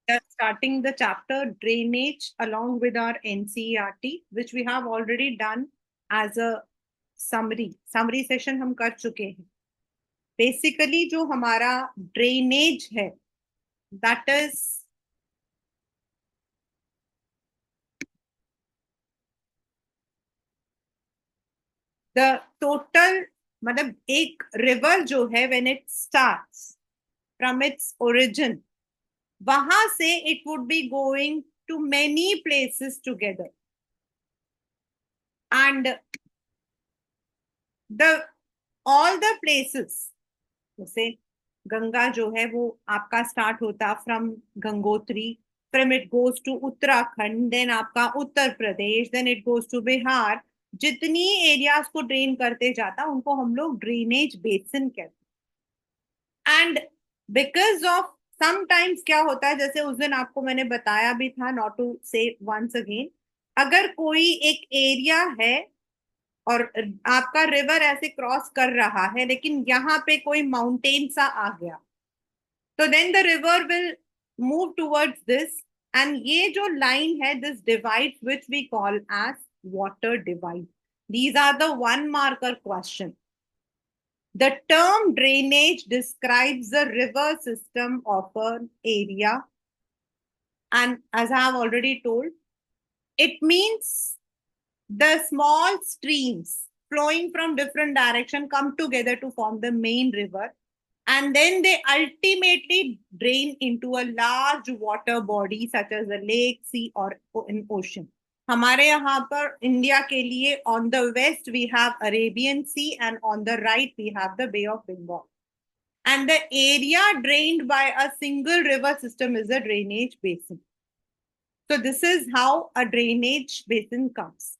We are starting the chapter drainage along with our NCERT, which we have already done as a summary. Summary session हम कर चुके हैं. Basically जो हमारा drainage है, that is the total, मतलब एक river जो है when it starts from its origin, वहां से it would be going to many places together. And all the places, जैसे गंगा जो है वो आपका स्टार्ट होता from Gangotri, from it goes to Uttarakhand, then आपका Uttar Pradesh, then it goes to Bihar. जितनी एरियाज को ड्रेन करते जाता उनको हम लोग ड्रेनेज बेसिन कहते हैं. एंड बिकॉज ऑफ समटाइम्स क्या होता है, जैसे उस दिन आपको मैंने बताया भी था, नॉट टू से वंस अगेन, अगर कोई एक एरिया है और आपका रिवर ऐसे क्रॉस कर रहा है लेकिन यहाँ पे कोई माउंटेन सा आ गया, तो then the river will move towards this. And ये जो लाइन है, this divide which we call as water divide. These are the one marker question. The term drainage describes the river system of an area, and as I have already told, it means the small streams flowing from different direction come together to form the main river, and then they ultimately drain into a large water body such as a lake, sea or an ocean. हमारे यहाँ पर India के लिए on the west we have Arabian Sea and on the right we have the Bay of Bengal. And the area drained by a single river system is a drainage basin. So this is how a drainage basin comes.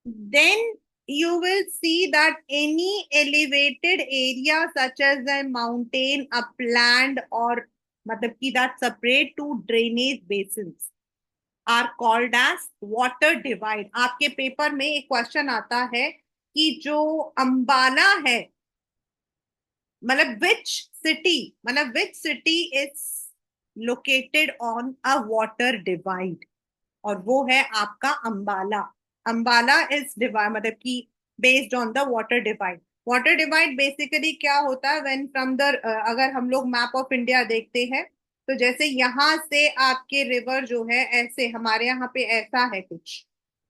Then you will see that any elevated area such as a mountain, upland or मतलब कि that separate two drainage basins are called as water divide. आपके paper में एक question आता है कि जो अंबाला है, मतलब which city is located on a water divide, और वो है आपका अंबाला. अंबाला इज डिवाइड मतलब कि based on the water divide. Water divide basically क्या होता है, व्हेन फ्रॉम द, अगर हम लोग मैप ऑफ इंडिया देखते हैं तो जैसे यहाँ से आपके रिवर जो है ऐसे हमारे यहाँ पे ऐसा है कुछ,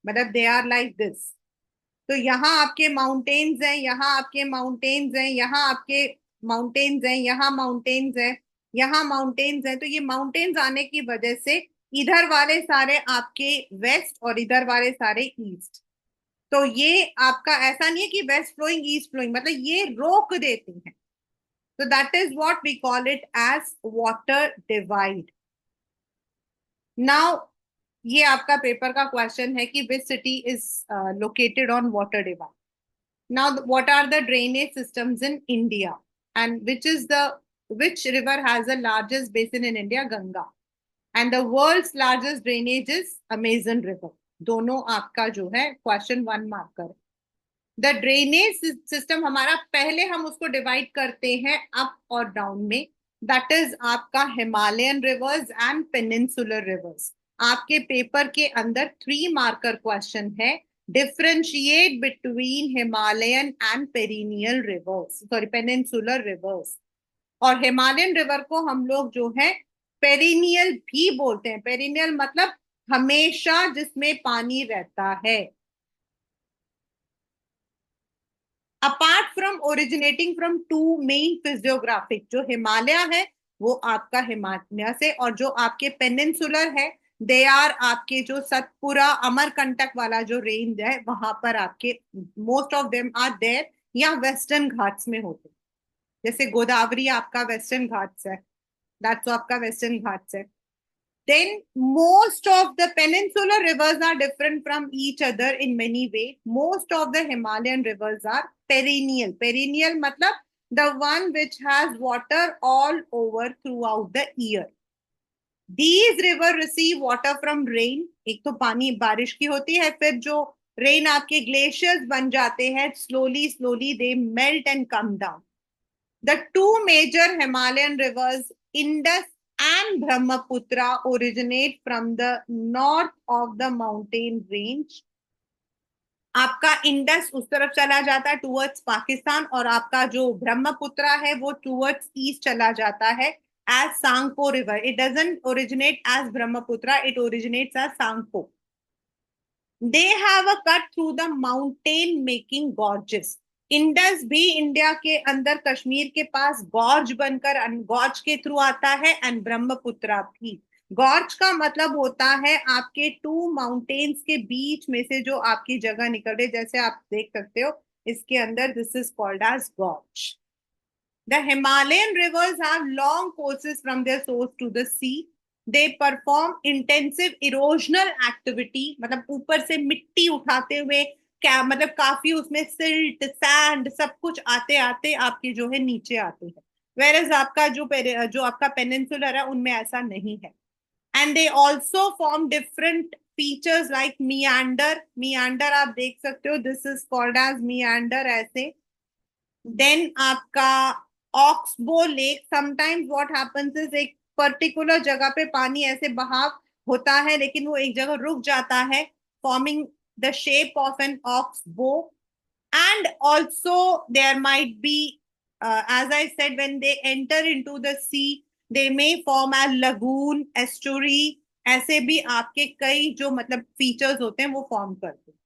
मतलब दे आर लाइक दिस. तो यहाँ आपके माउंटेन्स हैं, यहाँ आपके माउंटेन्स हैं, यहाँ आपके माउंटेन्स हैं, यहाँ माउंटेन्स हैं, यहाँ माउंटेन्स हैं. तो ये माउंटेन्स आने की वजह से इधर वाले सारे आपके वेस्ट और इधर वाले सारे ईस्ट. तो ये आपका ऐसा नहीं है कि वेस्ट फ्लोइंग ईस्ट फ्लोइंग, मतलब ये रोक देती हैं. तो that is what we call it as water divide. Now ये आपका पेपर का क्वेश्चन है कि which city is located on water divide. Now what are the drainage systems in India and which river has the largest basin in India? Ganga. And the world's largest drainage is Amazon River. दोनों आपका जो है question one marker. The drainage system हमारा, पहले हम उसको divide करते हैं अप और डाउन में. दैट इज आपका Himalayan rivers and peninsular rivers. आपके पेपर के अंदर 3 मार्कर क्वेश्चन है. Differentiate between Himalayan and perennial rivers, sorry peninsular rivers. और हिमालयन रिवर को हम लोग जो है पेरिनियल भी बोलते हैं. पेरिनियल मतलब हमेशा जिसमें पानी रहता है. Apart from originating from 2 main physiographic, जो हिमालय है वो आपका हिमालय से, और जो आपके पेनिनसुलर है दे आर आपके जो सतपुरा अमरकंटक वाला जो रेंज है वहां पर आपके most of them are there, या वेस्टर्न घाट्स में होते. जैसे गोदावरी आपका वेस्टर्न घाट्स है, दैट्स आपका वेस्टर्न घाट्स है. Then most of the peninsular rivers are different from each other in many ways. Most of the Himalayan rivers are perennial. Perennial matlab the one which has water all over throughout the year. These rivers receive water from rain. एक तो पानी बारिश की होती है, फिर जो rain आपके ग्लेशियर्स बन जाते हैं, slowly they melt and come down. The 2 major Himalayan rivers, Indus and Brahmaputra originate from the north of the mountain range. आपका इंडस उस तरफ चला जाता है टूवर्ड्स पाकिस्तान, और आपका जो ब्रह्मपुत्र है वो टूवर्ड्स ईस्ट चला जाता है as Tsangpo river. It doesn't originate as Brahmaputra, it originates as Tsangpo. They have a cut through the mountain making gorges. Indus भी इंडिया के अंदर कश्मीर के पास गॉर्ज बनकर गॉर्ज के थ्रू आता है, एंड ब्रह्मपुत्र भी. गॉर्ज का मतलब होता है आपके टू माउंटेन्स के बीच में से जो आपकी जगह निकल रही, जैसे आप देख सकते हो इसके अंदर, this is called as gorge. The Himalayan rivers have long courses from their source to the sea. They perform intensive erosional activity, मतलब ऊपर से मिट्टी उठाते हुए, क्या मतलब काफी उसमें सिल्ट सैंड सब कुछ आते आते आपके जो है नीचे आते हैं. वेरएज आपका जो आपका पेनिनसुलर है उनमें ऐसा नहीं है. And they also form different features like meander आप देख सकते हो, this is called as meander ऐसे. देन आपका oxbow lake, sometimes what happens is एक पर्टिकुलर जगह पे पानी ऐसे बहाव होता है लेकिन वो एक जगह रुक जाता है, forming the shape of an oxbow. And also there might be, as I said, when they enter into the sea they may form a lagoon, estuary. ऐसे भी आपके कई जो मतलब फीचर्स होते हैं वो फॉर्म करते हैं.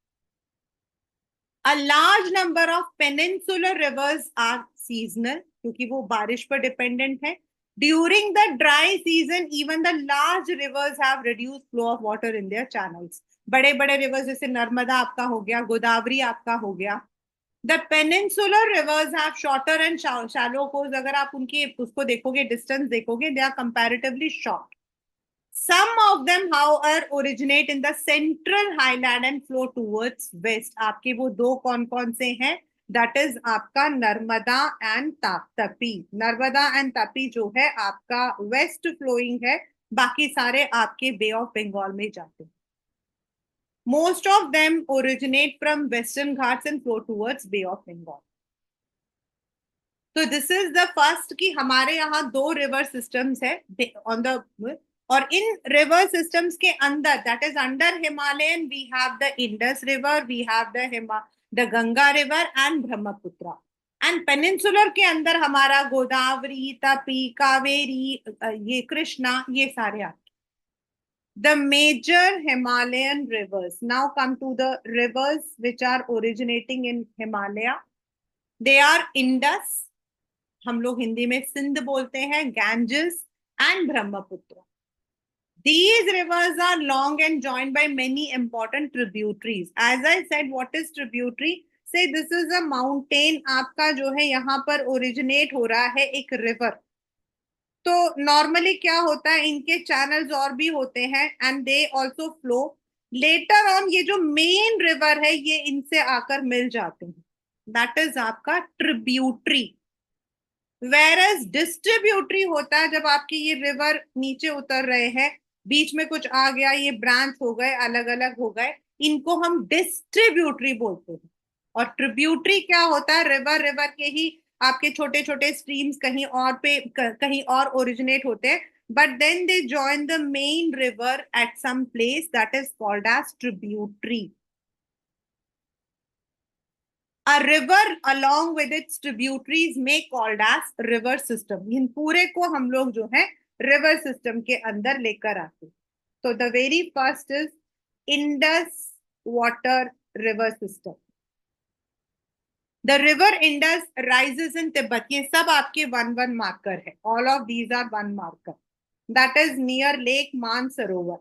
A large number of peninsular rivers are seasonal क्योंकि वो बारिश पर डिपेंडेंट है. During the dry season, even the large rivers have reduced flow of water in their channels. बड़े बड़े रिवर्स जैसे नर्मदा आपका हो गया, गोदावरी आपका हो गया. The peninsular rivers have shorter and shallow course. अगर आप उनकी उसको देखोगे, डिस्टेंस देखोगे, they are comparatively short. Some of them, however, originate in the central highland and flow towards west. आपके वो दो कौन कौन से हैं? That is आपका नर्मदा एंड तापी. नर्मदा एंड तापी जो है आपका वेस्ट फ्लोइंग है, बाकी सारे आपके बे ऑफ बंगाल में जाते हैं. Most of them originate from Western Ghats and flow towards Bay of Bengal. तो दिस इज द फर्स्ट कि हमारे यहाँ दो रिवर सिस्टम्स है ऑन द, और इन रिवर सिस्टम्स के अंदर, that is under Himalayan, we have the Indus river, we have the Ganga river and Brahmaputra. And peninsular के अंदर हमारा गोदावरी, तापी, कावेरी, ये कृष्णा, ये सारे आते. The major Himalayan rivers. Now come to the rivers which are originating in Himalaya. They are Indus, हम लोग हिंदी में सिंध बोलते हैं, Ganges and Brahmaputra. These rivers are long and joined by many important tributaries. As I said, what is tributary? Say this is a mountain, आपका जो है यहाँ पर originate हो रहा है एक river. तो नॉर्मली क्या होता है, इनके चैनल्स और भी होते हैं and they also flow. Later on ये जो मेन रिवर है ये इनसे आकर मिल जाते हैं, दैट इज आपका ट्रिब्यूटरी. वेरएज डिस्ट्रीब्यूटरी होता है जब आपकी ये रिवर नीचे उतर रहे हैं, बीच में कुछ आ गया, ये ब्रांच हो गए, अलग अलग हो गए, इनको हम डिस्ट्रीब्यूटरी बोलते हैं. और ट्रिब्यूटरी क्या होता है, रिवर रिवर के ही आपके छोटे छोटे स्ट्रीम्स कहीं और पे कहीं और ओरिजिनेट होते हैं, but then they join the main river at some place, that is called as tributary. A river along with its tributaries may called as river system. इन पूरे को हम लोग जो है रिवर सिस्टम के अंदर लेकर आते हैं. तो the very first is Indus water river system. The river Indus rises in Tibet. ये सब आपके 1-1 मार्कर है. All of these are 1 marker. That is near Lake Mansarovar.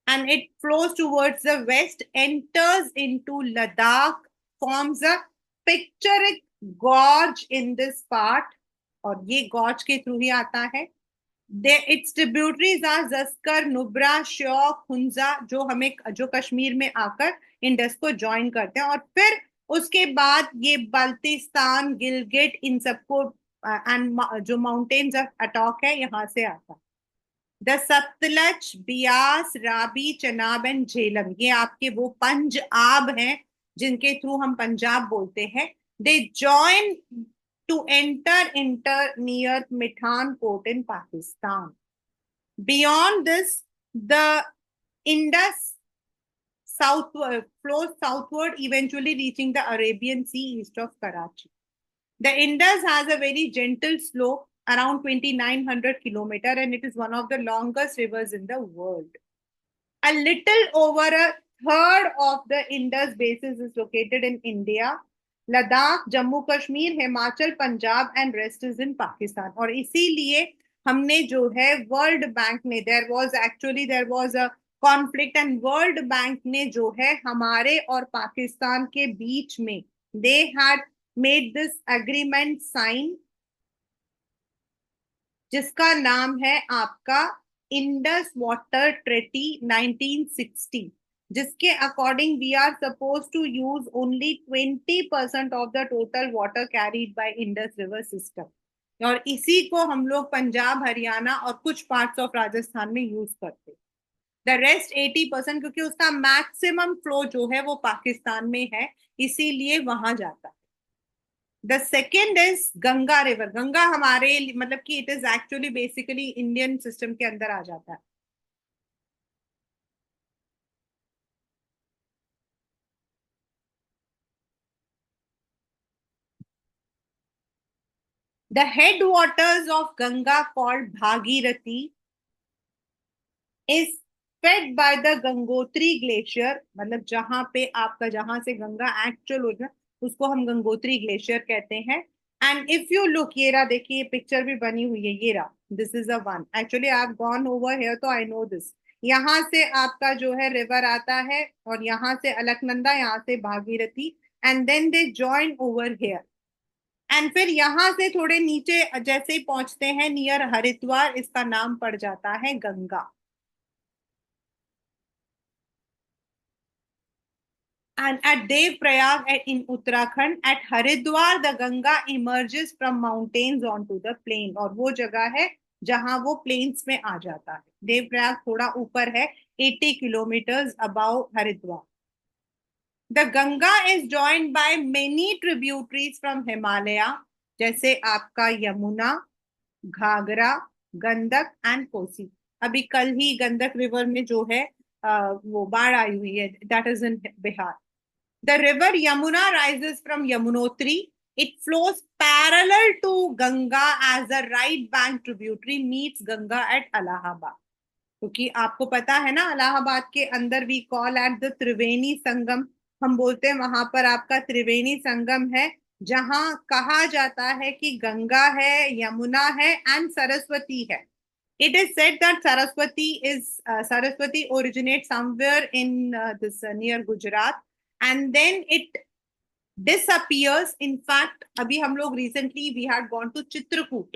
And it flows towards the west, enters into Ladakh, forms a picturesque gorge in this part. और ये gorge के through ही आता है. Its tributaries are Zaskar, Nubra, Shyok, Hunza, जो कश्मीर में आकर Indus को join करते हैं. और फिर उसके बाद ये बल्तिस्तान, गिलगिट, इन सबको एंड जो माउंटेन्स ऑफ अटॉक है यहाँ से आता है. द सतलज, बियास, राबी, चनाब एंड झेलम, ये आपके वो पंज आब हैं जिनके थ्रू हम पंजाब बोलते हैं. They join to enter near Mithan port in Pakistan. Beyond this, the Indus southward flows southward, eventually reaching the Arabian Sea east of Karachi. The Indus has a very gentle slope around 2,900 kilometers, and it is one of the longest rivers in the world. A little over a third of the Indus basin is located in India. Ladakh, Jammu Kashmir, Himachal, Punjab and rest is in Pakistan. और इसीलिए हमने जो है world bank ने there was a conflict and world bank ने जो है हमारे और पाकिस्तान के बीच में they had made this agreement sign जिसका नाम है आपका इंडस वाटर ट्रेटी 1960, जिसके according we are suppose to use only 20% of the total water carried by Indus river system, और इसी को हम लोग पंजाब, हरियाणा और कुछ पार्ट्स ऑफ राजस्थान में यूज करते। द रेस्ट 80%, क्योंकि उसका मैक्सिमम फ्लो जो है वो पाकिस्तान में है, इसीलिए वहां जाता है। The second is Ganga river. Ganga हमारे मतलब कि it is actually basically Indian system के अंदर आ जाता है। The head waters of Ganga called Bhagirathi is fed by the Gangotri glacier, मतलब जहां पे आपका जहां से गंगा एक्चुअल होता है उसको हम गंगोत्री ग्लेशियर कहते हैं। एंड इफ यू लुक, ये रहा देखिए, पिक्चर भी बनी हुई है, ये रहा, this is a one, actually I have gone over here तो आई नो दिस। यहाँ से आपका जो है रिवर आता है और यहाँ से अलकनंदा, यहाँ से Bhagirathi, and then they join over here. And फिर यहाँ से थोड़े नीचे जैसे ही पहुंचते हैं नियर हरिद्वार, इसका नाम पड़ जाता है Ganga. And at Dev Prayag in Uttarakhand, at Haridwar, the Ganga emerges from mountains onto the plain. और वो जगह है जहां वो प्लेन्स में आ जाता है। देव प्रयाग थोड़ा ऊपर है, 80 kilometres above Haridwar. The Ganga is joined by many tributaries from Himalaya, जैसे आपका यमुना, घाघरा, गंडक एंड कोसी। अभी कल ही गंडक रिवर में जो है वो बाढ़ आई हुई है, that is in Bihar. The river Yamuna rises from Yamunotri. It flows parallel to Ganga as a right bank tributary meets Ganga at Allahabad. क्योंकि आपको पता है ना, इलाहाबाद के अंदर we call at the Triveni Sangam, हम बोलते हैं वहां पर आपका त्रिवेणी संगम है, जहां कहा जाता है कि गंगा है, यमुना है एंड सरस्वती है। It is said that Saraswati originates somewhere in this near Gujarat, and then it disappears. In fact, अभी हम लोग recently we had gone to Chitrakoot,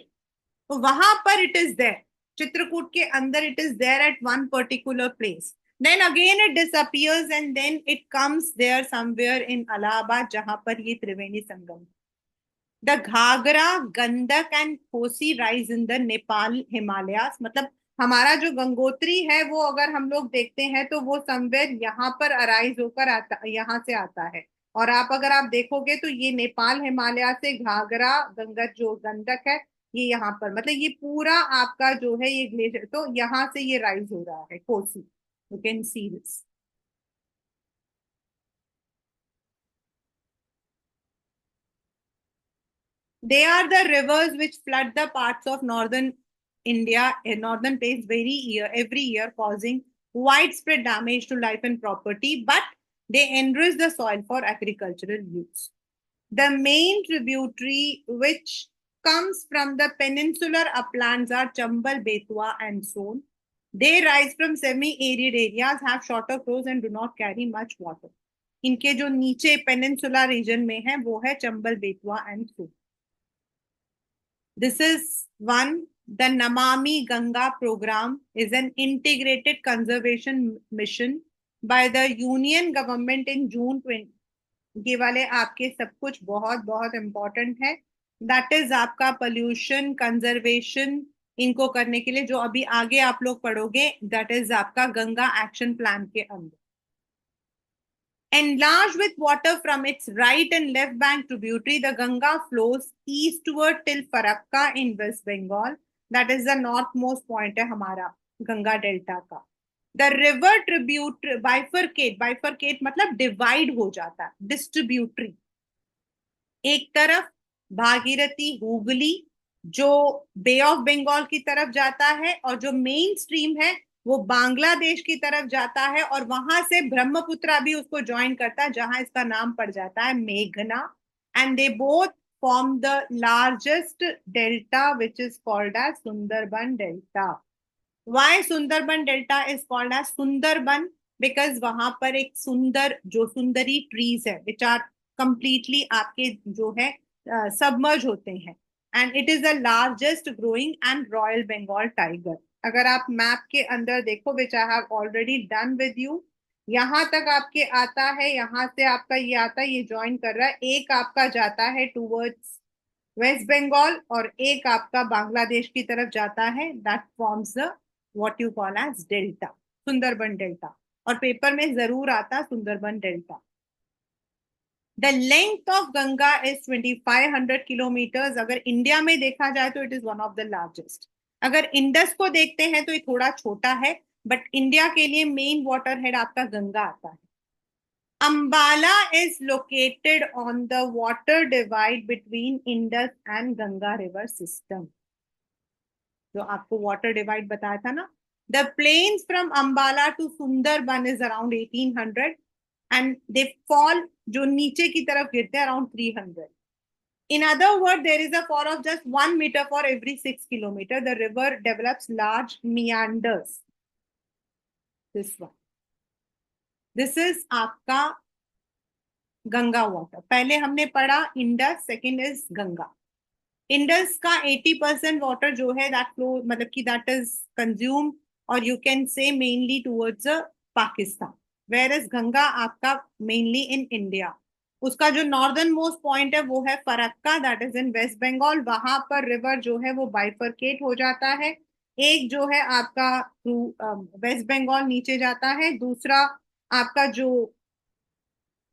तो वहां पर it is there, चित्रकूट के अंदर it is there at one particular place. Then again it disappears and then it comes there somewhere in Allahabad, जहां पर ये Triveni Sangam. The Ghaghara, Gandak and Kosi rise in the Nepal Himalayas, मतलब हमारा जो गंगोत्री है वो अगर हम लोग देखते हैं तो वो समवेयर यहाँ पर अराइज होकर आता, यहाँ से आता है। और आप अगर आप देखोगे तो ये नेपाल हिमालय से घाघरा, गंगा जो गंडक है ये यहाँ पर, मतलब ये पूरा आपका जो है ये ग्लेशियर, तो यहाँ से ये राइज हो रहा है Kosi. You can see this. They are the rivers which flood the parts of northern India, a northern place every year, causing widespread damage to life and property, but they enrich the soil for agricultural use. The main tributary which comes from the peninsular uplands are Chambal, Betwa, and Son. They rise from semi-arid areas, have shorter course, and do not carry much water. इनके जो नीचे peninsula reason में है वो है Chambal, Betwa and Son. This is one. The Namami Ganga program is an integrated conservation mission by the Union government in June 20। ये वाले आपके सब कुछ बहुत बहुत इंपॉर्टेंट है। दैट इज आपका पोल्यूशन कंजर्वेशन, इनको करने के लिए जो अभी आगे आप लोग पढ़ोगे, दैट इज आपका गंगा एक्शन प्लान के अंदर। Enlarged with water from its right and left bank tributary, the Ganga flows eastward till Farakka in West Bengal. That is the northmost point है हमारा। गंगा डेल्टा का। The river tribute bifurcate, bifurcate मतलब divide हो जाता है, distributary. एक तरफ भागीरथी हुगली जो बे ऑफ बंगाल की तरफ जाता है, और जो मेन स्ट्रीम है वो बांग्लादेश की तरफ जाता है, और वहां से ब्रह्मपुत्रा भी उसको ज्वाइन करता है, जहां इसका नाम पड़ जाता है मेघना। And they both form the largest delta which is called as Sundarban delta. Why Sundarban delta is called as Sundarban? Because वहां पर एक सुंदर जो सुंदरी ट्रीज है विच आर कंप्लीटली आपके जो है सबमर्ज होते हैं। And it is the largest growing and royal Bengal tiger. अगर आप मैप के अंदर देखो which I have already done with you, यहाँ तक आपके आता है, यहाँ से आपका ये आता है, ये ज्वाइन कर रहा है, एक आपका जाता है टूवर्ड्स वेस्ट बंगाल, और एक आपका बांग्लादेश की तरफ जाता है, that forms the what you call as delta, Sundarban delta. और पेपर में जरूर आता Sundarban delta. The length of Ganga is 2500 kilometre. अगर इंडिया में देखा जाए तो it is one of the largest. अगर इंडस को देखते हैं तो ये थोड़ा छोटा है, बट इंडिया के लिए मेन वाटर हेड आपका गंगा आता है। Ambala is located on the water divide between Indus and Ganga river system. जो आपको वाटर डिवाइड बताया था ना, the plains from Ambala to Sundarban is around 1800, and they fall जो नीचे की तरफ गिरते हैं around 300. In other words, there is a fall of just 1 meter for every 6 kilometers. The river develops large meanders. This one. This is आपका Ganga water. पहले हमने पढ़ा Indus, second is Ganga. Indus का 80% वाटर जो है दैट फ्लो, मतलब कि that is consume, और you can say mainly towards Pakistan, where is Ganga आपका मेनली इन इंडिया। उसका जो नॉर्दर्न मोस्ट पॉइंट है वो है Farakka, that is in West Bengal. वहां पर रिवर जो है वो बाइफरकेट हो जाता है। एक जो है आपका थ्रू वेस्ट बंगाल नीचे जाता है, दूसरा आपका जो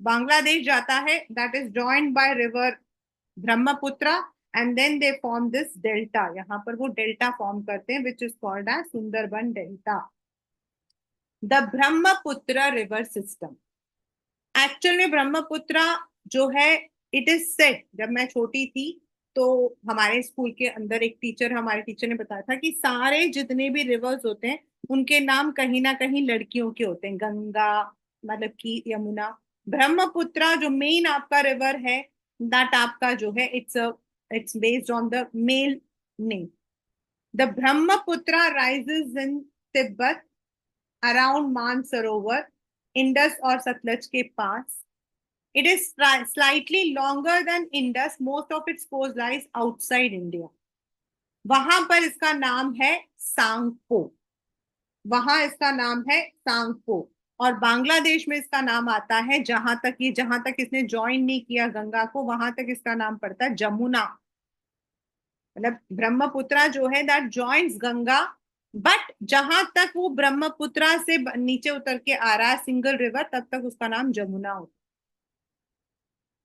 बांग्लादेश जाता है that is joined by river Brahmaputra, and then they form this delta. यहाँ पर वो डेल्टा फॉर्म करते हैं which is called as Sundarban delta. The Brahmaputra river system, actual में ब्रह्मपुत्र जो है, इट इज सेट, जब मैं छोटी थी तो हमारे स्कूल के अंदर एक टीचर, हमारे टीचर ने बताया था कि सारे जितने भी रिवर्स होते हैं उनके नाम कहीं ना कहीं लड़कियों के होते हैं। गंगा मतलब कि यमुना, ब्रह्मपुत्र जो मेन आपका रिवर है दैट आपका जो है it's based on the male name. The Brahmaputra rises in Tibet around Mansarovar, Indus और सतलज के पास। It is slightly longer than Indus. Most of its coast lies outside India. वहां पर इसका नाम है सांगपो, वहां इसका नाम है सांगपो। और बांग्लादेश में इसका नाम आता है, जहां तक इसने ज्वाइन नहीं किया गंगा को, वहां तक इसका नाम पड़ता है जमुना। मतलब ब्रह्मपुत्र जो है दैट जॉइंस गंगा, बट जहां तक वो ब्रह्मपुत्र से नीचे उतर के आ रहा है सिंगल रिवर, तब तक उसका नाम जमुना होता है।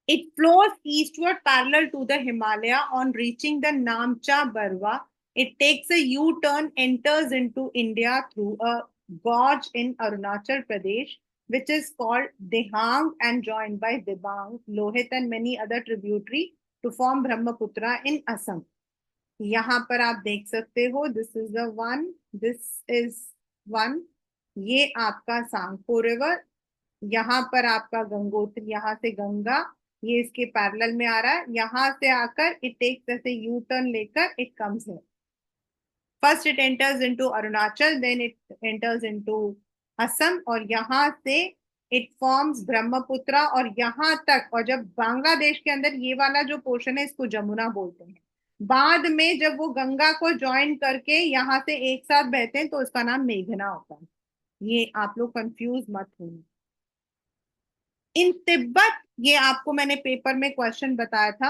It flows eastward parallel to the Himalaya. On reaching the Namcha Barwa, it takes a U-turn, enters into India through a gorge in Arunachal Pradesh, which is called Dehang, and joined by Dibang, Lohit and many other tributary to form Brahmaputra in Assam. यहाँ पर आप देख सकते हो, this is the one, this is one, ये आपका Tsangpo river, यहाँ पर आपका गंगोत्री, यहाँ से गंगा ये इसके पैरेलल में आ रहा है, यहाँ से आकर इट टेक्स ऐसे यू टर्न लेकर इट कम्स है। First it enters into Arunachal, then it enters into Assam, और यहाँ से इट फॉर्म्स ब्रह्मपुत्र और यहाँ तक। और जब बांग्लादेश के अंदर ये वाला जो पोर्शन है इसको जमुना बोलते हैं, बाद में जब वो गंगा को ज्वाइन करके यहाँ से एक साथ बहते हैं तो इसका नाम मेघना होता है। ये आप लोग कंफ्यूज मत होना। इन तिब्बत, ये आपको मैंने पेपर में क्वेश्चन बताया था,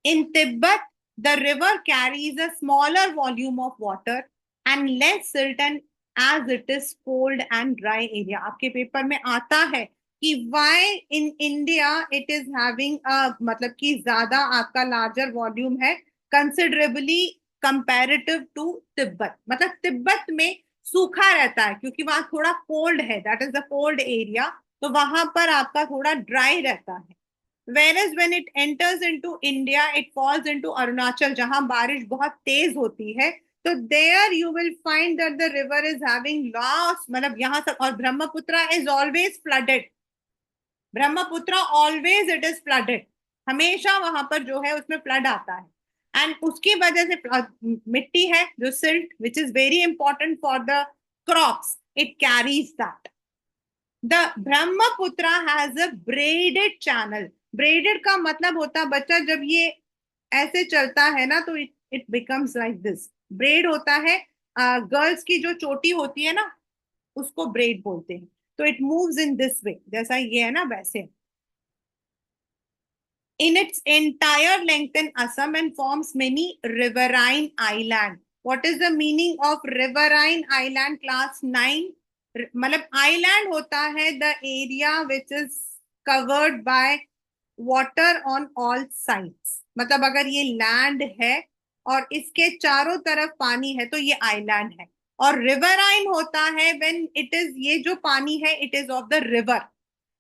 in Tibet the river carries a smaller volume of water and less silt as it is cold and dry area. आपके पेपर में आता है कि why in India it is having मतलब कि ज्यादा आपका लार्जर वॉल्यूम है कंसिडरेबली कंपैरेटिव टू तिब्बत, मतलब तिब्बत में सूखा रहता है क्योंकि वहां थोड़ा कोल्ड है, that is the cold area, तो वहां पर आपका थोड़ा ड्राई रहता है। Whereas when it enters into India, it falls into Arunachal, जहां बारिश बहुत तेज होती है, तो there you will find that the river is having lots, मतलब यहाँ तक, और Brahmaputra is always flooded, Brahmaputra always it is flooded, हमेशा वहां पर जो है उसमें फ्लड आता है। एंड उसकी वजह से मिट्टी है जो silt, which is very important for the crops, it carries that. The Brahmaputra has a braided channel. Braided का मतलब होता है बच्चा, जब ये ऐसे चलता है ना तो it becomes like this, bread होता है। गर्ल्स की जो चोटी होती है ना, उसको ब्रेड बोलते हैं। तो it moves in this way, जैसा ये है ना वैसे, in its entire length in Assam and forms many riverine island. What is the meaning of riverine island? Class 9, मतलब island होता है the area which is covered by water on all sides, मतलब अगर ये land है और इसके चारों तरफ पानी है तो ये island है। और riverine होता है when it is, ये जो पानी है it is of the river,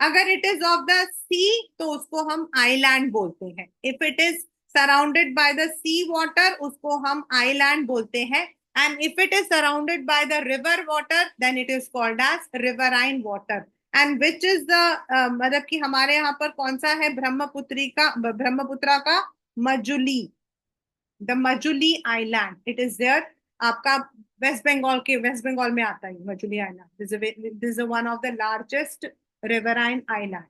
अगर it is of the sea तो उसको हम आईलैंड बोलते हैं। If it is surrounded by the sea water, उसको हम आईलैंड बोलते हैं। And if it is surrounded by the river water, then it is called as riverine water. And which is the, मतलब कि हमारे यहाँ पर कौन सा है ब्रह्मपुत्री का, ब्रह्मपुत्रा का Majuli, the Majuli island, it is there. आपका वेस्ट बंगाल के, वेस्ट बंगाल में आता है Majuli island, this is one of the largest riverine island.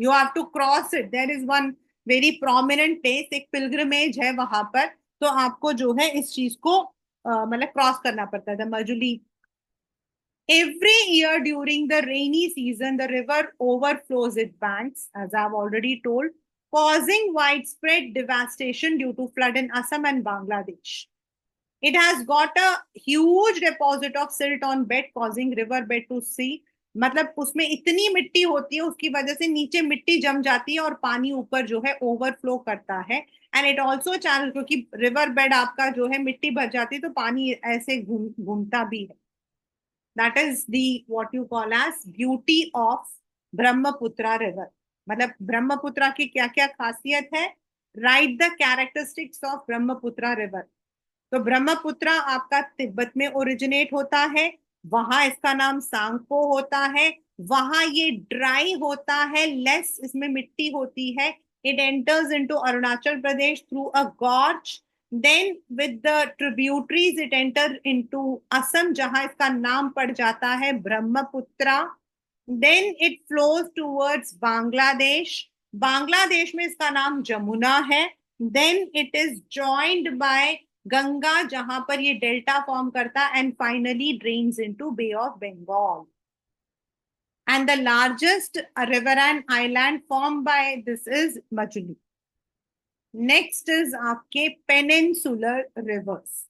You have to cross it. There is one very prominent place, एक pilgrimage है वहां पर, तो आपको जो है इस चीज को मतलब क्रॉस करना पड़ता है, the Majuli. Every year during the rainy season, the river overflows its banks, as I've already told, causing widespread devastation due to flood in Assam and Bangladesh. It has got a huge deposit of silt on bed, causing river bed to sea. मतलब उसमें इतनी मिट्टी होती है, उसकी वजह से नीचे मिट्टी जम जाती है और पानी ऊपर जो है ओवरफ्लो करता है। एंड इट ऑल्सो चैनल, क्योंकि रिवर बेड आपका जो है मिट्टी भर जाती है तो पानी ऐसे घूमता भी है। That is the what you call as beauty of Brahmaputra river. मतलब ब्रह्मपुत्र की क्या क्या खासियत है, right the characteristics of Brahmaputra river. तो ब्रह्मपुत्र आपका तिब्बत में ओरिजिनेट होता है, वहां इसका नाम सांगपो होता है, वहां ये ड्राई होता है, लेस इसमें मिट्टी होती है। It enters into Arunachal Pradesh through a gorge, then with the tributaries it enter into Assam, जहां इसका नाम पड़ जाता है Brahmaputra. Then it flows towards Bangladesh, Bangladesh में इसका नाम जमुना है। Then it is joined by Ganga, जहां पर ये डेल्टा फॉर्म करता, and finally drains into Bay of Bengal. And the largest river and island form by this is Majuli. Next is आपके पेनिनसुलर रिवर्स।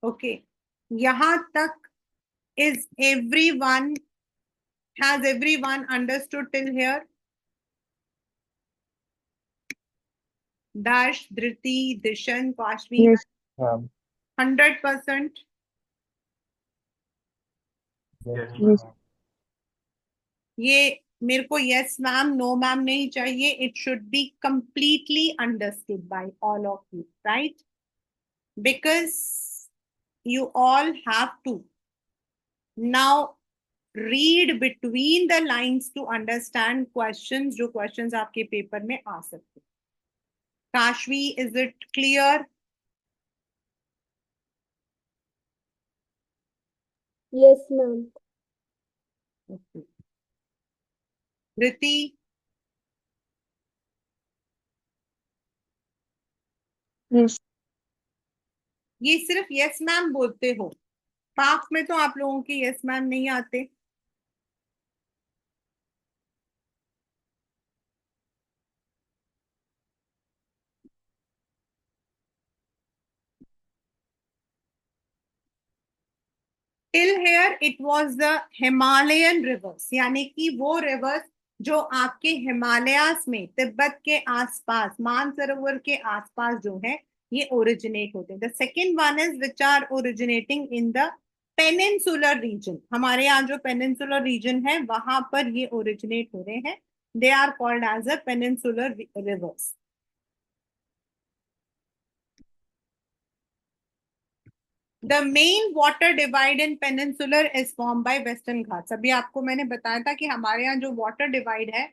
ओके, यहां तक is everyone, has everyone understood till here? Dash, Dhriti, Dishan, Kashmi, Yes, ma'am. 100%. Yes, yes. ये मेरे को yes ma'am no ma'am नहीं चाहिए, it should be completely understood by all of you, right? Because you all have to now read between the lines to understand questions, जो questions आपके paper में आ सकते हैं। Kashvi, is it clear? Yes, ma'am. Okay. Riti, Yes. ये सिर्फ yes ma'am बोलते हो, पाक में तो आप लोगों के यस मैम नहीं आते। Till here it was the Himalayan reverse, यानी कि वो रिवर्स जो आपके हिमालयास में, तिब्बत के आसपास, मानसरोवर के आसपास जो है ये ओरिजिनेट होते हैं। The second one is which are originating in the peninsular region. हमारे यहाँ जो पेनिनसुलर रीजन है वहां पर ये ओरिजिनेट हो रहे हैं। They are called as a peninsular rivers. The main water divide in peninsular is form by Western Ghats. अभी आपको मैंने बताया था कि हमारे यहाँ जो वाटर डिवाइड है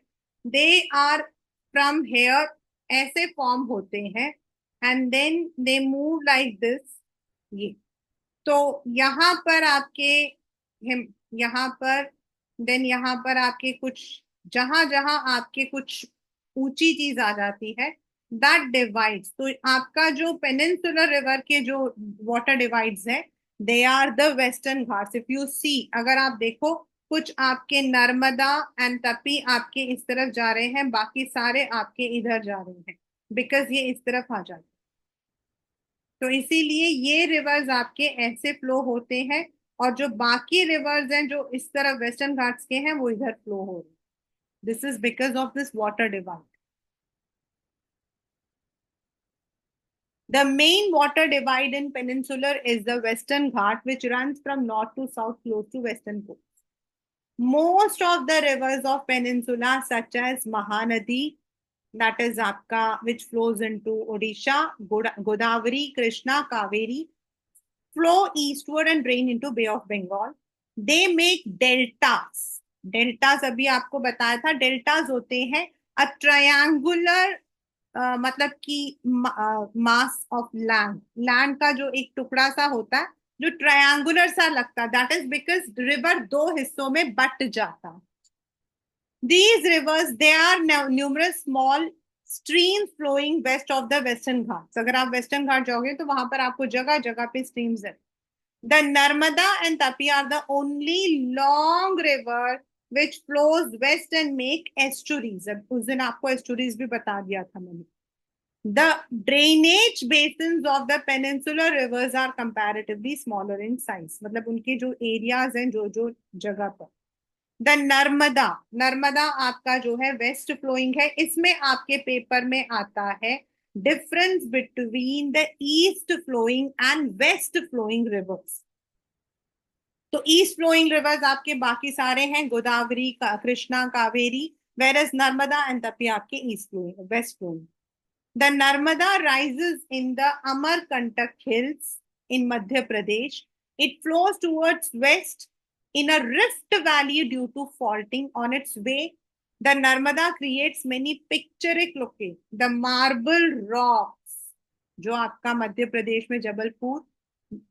दे आर फ्रॉम हेयर, ऐसे फॉर्म होते हैं and then they move like this. ये तो यहाँ पर आपके यहाँ पर, देन यहाँ पर आपके कुछ, जहां जहां आपके कुछ ऊंची चीज आ जाती है दैट डिवाइड्स। तो आपका जो पेनिनसुलर रिवर के जो वाटर डिवाइड्स है they are the Western Ghats. If you see, अगर आप देखो, कुछ आपके नर्मदा एंड तपी आपके इस तरफ जा रहे हैं, बाकी सारे आपके इधर जा रहे हैं, बिकॉज ये इस तरफ आ जाते हैं। तो इसीलिए ये रिवर्स आपके ऐसे फ्लो होते हैं, और जो बाकी रिवर्स हैं जो इस तरफ वेस्टर्न घाट्स के हैं वो इधर फ्लो हो रहे हैं। This is because of this water divide. The main water divide in peninsular is the Western Ghat, which runs from north to south close to western coast. Most of the rivers of peninsula, such as Mahanadi, that is Apka, which flows into Odisha, Godavari, Krishna, Kaveri, flow eastward and drain into Bay of Bengal. They make deltas. Deltas अभी आपको बताया था, deltas होते हैं a triangular, मतलब कि mass of land, land का जो एक टुकड़ा सा होता है जो ट्रायंगुलर सा लगता है, दैट इज बिकॉज रिवर दो हिस्सों में बट जाता। These rivers, they are numerous small streams flowing west of the Western Ghats. अगर आप वेस्टर्न घाट जाओगे तो वहां पर आपको जगह जगह पे स्ट्रीम्स है। The Narmada and Tapi are the only long river which flows west and make estuaries. अब उस दिन आपको estuaries भी बता दिया था मैंने। The drainage basins of the peninsular rivers are comparatively smaller in size. मतलब उनके जो एरियाज हैं, जो जो जगह पर। द नर्मदा, नर्मदा आपका जो है वेस्ट फ्लोइंग है। इसमें आपके पेपर में आता है difference between the east flowing and west flowing rivers. तो ईस्ट फ्लोइंग रिवर्स आपके बाकी सारे हैं, Godavari, Krishna, Kaveri, whereas Narmada and Tapi आपके east flowing, west flowing. The Narmada rises in the Amarkantak Hills in Madhya Pradesh. It flows towards west in a rift valley due to faulting on its way. The Narmada creates many picturesque locations. The marble rocks, जो आपका मध्य प्रदेश में जबलपुर,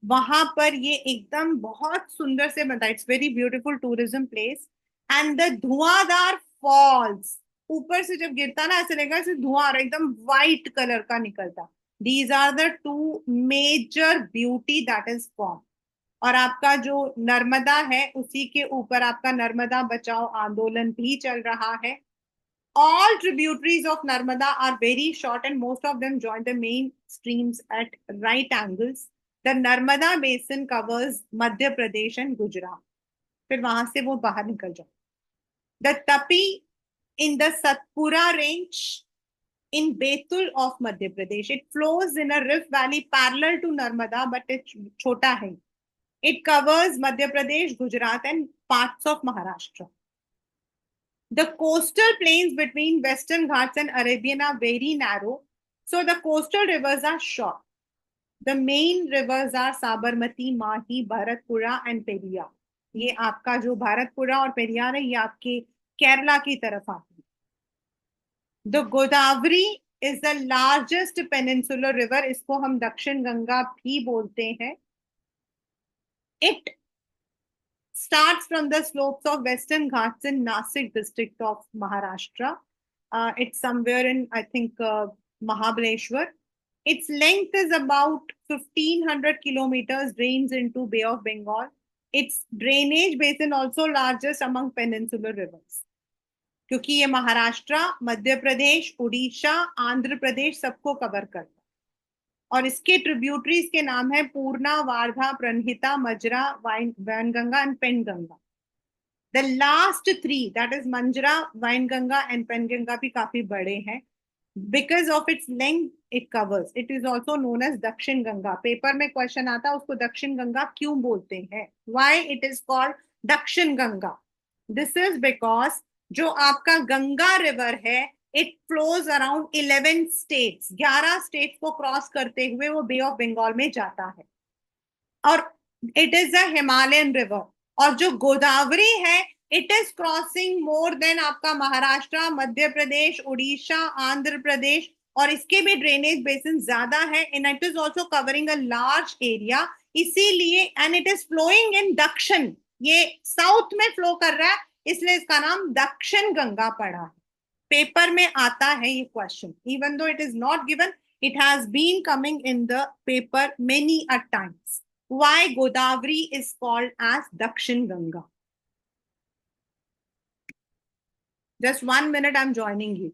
वहां पर ये एकदम बहुत सुंदर से बनता है। It's very beautiful tourism place. And the Dhuandhar false, ऊपर से जब गिरता ना ऐसे लगेगा जैसे धुआं आ रहा है, एकदम व्हाइट कलर का निकलता। These are the two major beauty that is form. और आपका जो नर्मदा है उसी के ऊपर आपका नर्मदा बचाओ आंदोलन भी चल रहा है। All tributaries of Narmada are very short and most of them join the main streams at right angles. The Narmada basin covers Madhya Pradesh and Gujarat. फिर वहां से वो बाहर निकल जाए। The Tapi in the Satpura range in Betul of Madhya Pradesh. It flows in a rift valley parallel to Narmada, but it's chota hai. It covers Madhya Pradesh, Gujarat, and parts of Maharashtra. The coastal plains between Western Ghats and Arabian are very narrow, so the coastal rivers are short. The main rivers are Sabarmati, Mahi, Bharatpura, and Periyar. ये आपका जो भारतपुरा और पेरियार है ये आपके केरला की तरफ आती है। The Godavari is the largest peninsular river, इसको हम दक्षिण गंगा भी बोलते हैं। It starts from the slopes of Western Ghats in Nasik district of Maharashtra. It's somewhere in, I think, Mahabaleshwar. Its length is about 1500 kilometers, drains into Bay of Bengal. Its drainage basin also largest among peninsular rivers. क्योंकि ये महाराष्ट्र, मध्य प्रदेश, उड़ीसा, आंध्र प्रदेश सबको cover करता है। और इसके tributaries के नाम है Purna, Wardha, Pranhita, Manjra, Wainganga and Penganga. The last three that is Manjra, Wainganga and Penganga भी काफी बड़े हैं. Because of its length it covers, it is also known as Dakshin Ganga. Paper में क्वेश्चन आता है उसको दक्षिण गंगा क्यों बोलते हैं, वाई इट इज कॉल्ड दक्षिण गंगा. दिस इज बिकॉज जो आपका गंगा रिवर है it flows around 11 states, 11 states को क्रॉस करते हुए वो बे ऑफ बंगाल में जाता है, और it is a Himalayan river. और जो गोदावरी है it is crossing more than आपका महाराष्ट्र, मध्य प्रदेश, उड़ीसा, आंध्र प्रदेश, और इसके भी ड्रेनेज बेसिन ज्यादा है, and it is also covering a large area. इसीलिए and it is flowing in दक्षिण, ये साउथ में फ्लो कर रहा है, इसलिए इसका नाम दक्षिण गंगा पड़ा है. पेपर में आता है ये question, even though it is not given, it has been coming in the paper many a times. Why Godavari is called as Dakshin Ganga? Just 1 minute, I'm joining you.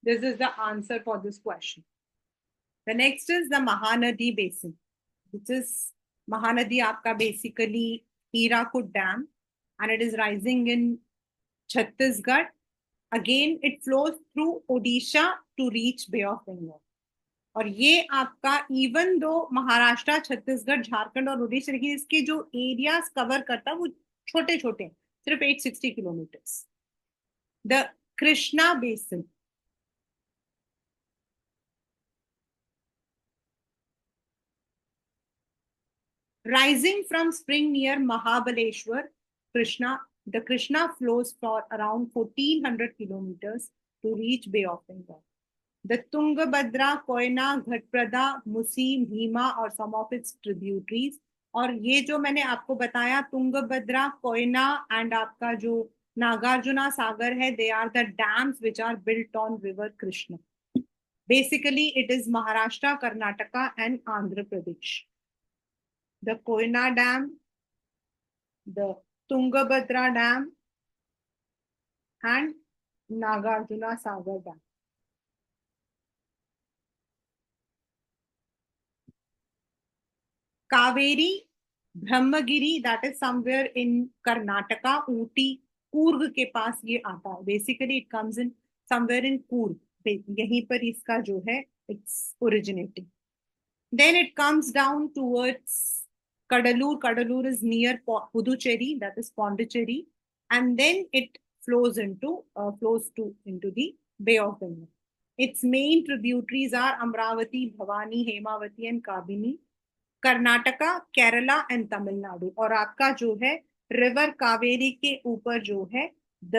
This is the answer for this question. The next is the Mahanadi Basin. This is Mahanadi आपका basically Hirakud Dam, and it is rising in Chhattisgarh. Again, it flows through Odisha to reach Bay of Bengal. और ये आपका even though Maharashtra, Chhattisgarh, Jharkhand और उड़ीसा, लेकिन इसके जो areas cover करता है वो छोटे छोटे, सिर्फ 860 kilometres. The Krishna basin. Rising from spring near Mahabaleshwar, the Krishna flows for around 1400 kilometers to reach Bay of Bengal. The Tungabhadra, Koyna, Ghatprada, Musi, Bhima और some of its tributaries. और ये जो मैंने आपको बताया तुंगभद्रा, कोयना एंड आपका जो नागार्जुना सागर है, they are the dams which are built on river Krishna. Basically, it is Maharashtra, Karnataka and Andhra Pradesh. The Koyna Dam, the Tungabhadra Dam and Nagarjuna Sagar Dam. Kaveri, Brahmagiri, that is somewhere in Karnataka, Ooty, Coorg के पास ये आता है. Basically it comes in somewhere in Coorg. यहीं पर इसका जो है it's originating. Then it comes down towards Kadalur. Kadalur is near Puducherry, that is Pondicherry, and then it flows into the Bay of Bengal. Its main tributaries are Amravati, Bhavani, Hemavati, and Kabini. Karnataka, Kerala and Tamil Nadu. और आपका जो है river Kaveri के ऊपर जो है the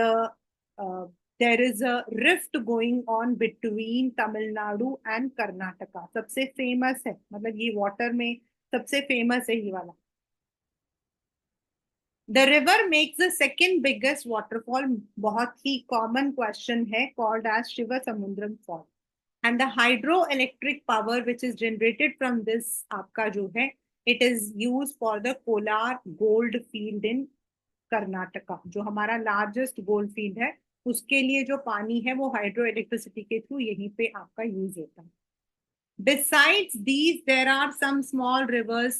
there is a rift going on between Tamil Nadu and Karnataka. सबसे famous है, मतलब ये वाटर में सबसे फेमस है ये वाला. The river makes the second biggest waterfall. बहुत ही कॉमन क्वेश्चन है, called as Shivasamudram fall. And the hydroelectric power which is generated from this आपका जो है it is used for the Kolar gold field in Karnataka. जो हमारा largest gold field है उसके लिए जो पानी है वो हाइड्रो इलेक्ट्रिसिटी के थ्रू यहीं पे आपका यूज होता है. Besides these there are some small rivers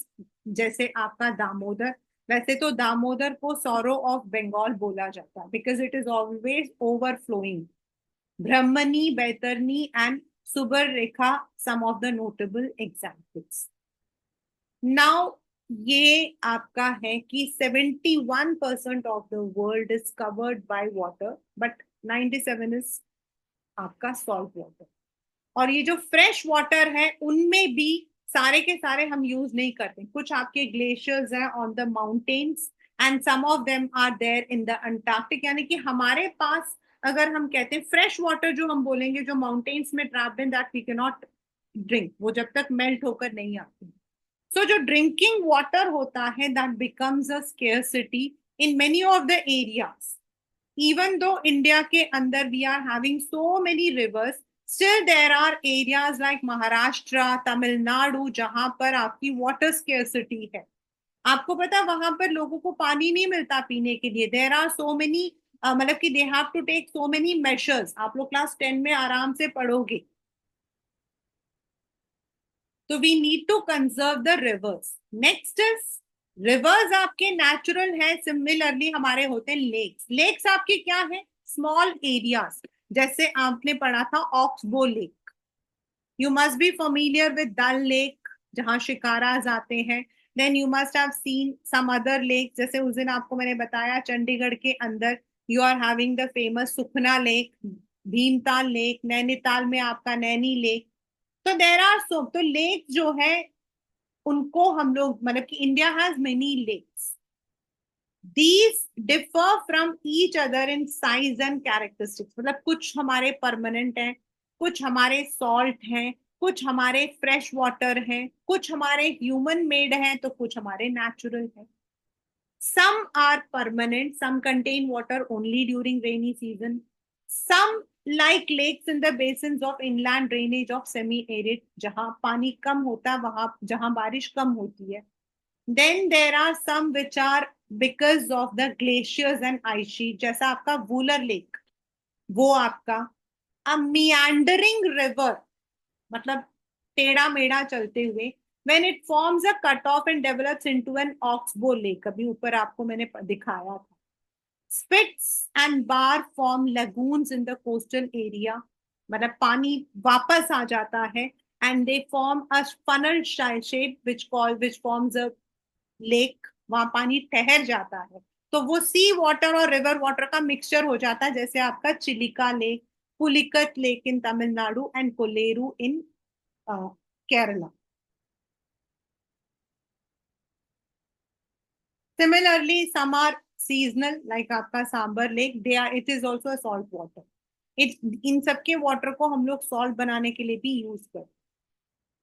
जैसे आपका दामोदर. वैसे तो दामोदर को सौरो ऑफ बंगाल बोला जाता है because it is always overflowing. Brahmani, Baitarani and Subarnarekha some of the notable examples. Now ये आपका है कि 71% of the world is covered by water but 97 is आपका salt water. और ये जो फ्रेश वाटर है उनमें भी सारे के सारे हम यूज नहीं करते. कुछ आपके ग्लेशियर्स हैं on the mountains and some of them are there in the Antarctic. यानी कि हमारे पास अगर हम कहते हैं फ्रेश वाटर जो हम बोलेंगे जो माउंटेन्स में trapped in that we can not drink, वो जब तक मेल्ट होकर नहीं आती. सो जो ड्रिंकिंग वाटर होता है that becomes a scarcity in many of the areas. Even though India के अंदर we are having so many rivers, still there are areas like Maharashtra, Tamil Nadu जहां पर आपकी वाटर स्केर्सिटी है. आपको पता है वहां पर लोगों को पानी नहीं मिलता पीने के लिए. देयर आर सो मेनी, मतलब कि they have to take so many measures. आप लोग क्लास 10 में आराम से पढ़ोगे. तो we need to conserve the rivers. Next is rivers आपके नेचुरल है. सिमिलरली हमारे होते हैं लेक्स. लेक्स आपके क्या है? Small areas. जैसे आपने पढ़ा था oxbow lake. You must be familiar with Dal lake जहां शिकाराज आते हैं. Then you must have seen some other lake. जैसे उस दिन आपको मैंने बताया चंडीगढ़ के अंदर you are having the famous Sukhna lake, Bhimtal lake, Nainital में आपका नैनी लेक. तो देर आर सो, तो लेक जो है उनको हम लोग, मतलब कि India has many lakes. These differ from each other in size and characteristics. मतलब कुछ हमारे परमानेंट हैं, कुछ हमारे सॉल्ट हैं, कुछ हमारे फ्रेश वाटर हैं, कुछ हमारे ह्यूमन मेड हैं, तो कुछ हमारे नेचुरल हैं. Some are permanent, some contain water only during rainy season. Some like lakes in the basins of inland drainage of semi-arid, जहां पानी कम होता है, वहां जहां बारिश कम होती है. Then there are some which are because of the glaciers and ice sheet. जैसा आपका वूलर लेक, वो आपका a meandering river, मतलब टेढ़ा मेढ़ा चलते हुए, when it forms a cutoff and develops into an oxbow lake. अभी ऊपर आपको मैंने दिखाया था. Spits and bar form lagoons in the coastal area. मतलब पानी वापस आ जाता है and they form a funnel shape which forms a lake. वहां पानी ठहर जाता है तो वो सी वाटर और रिवर वाटर का मिक्सचर हो जाता है. जैसे आपका Chilika lake, Pulicat lake in Tamil Nadu and Kolleru in Kerala. Similarly some are seasonal like आपका Sambhar lake. They are, it is also salt water. इन सबके वाटर को हम लोग सॉल्ट बनाने के लिए भी यूज करते.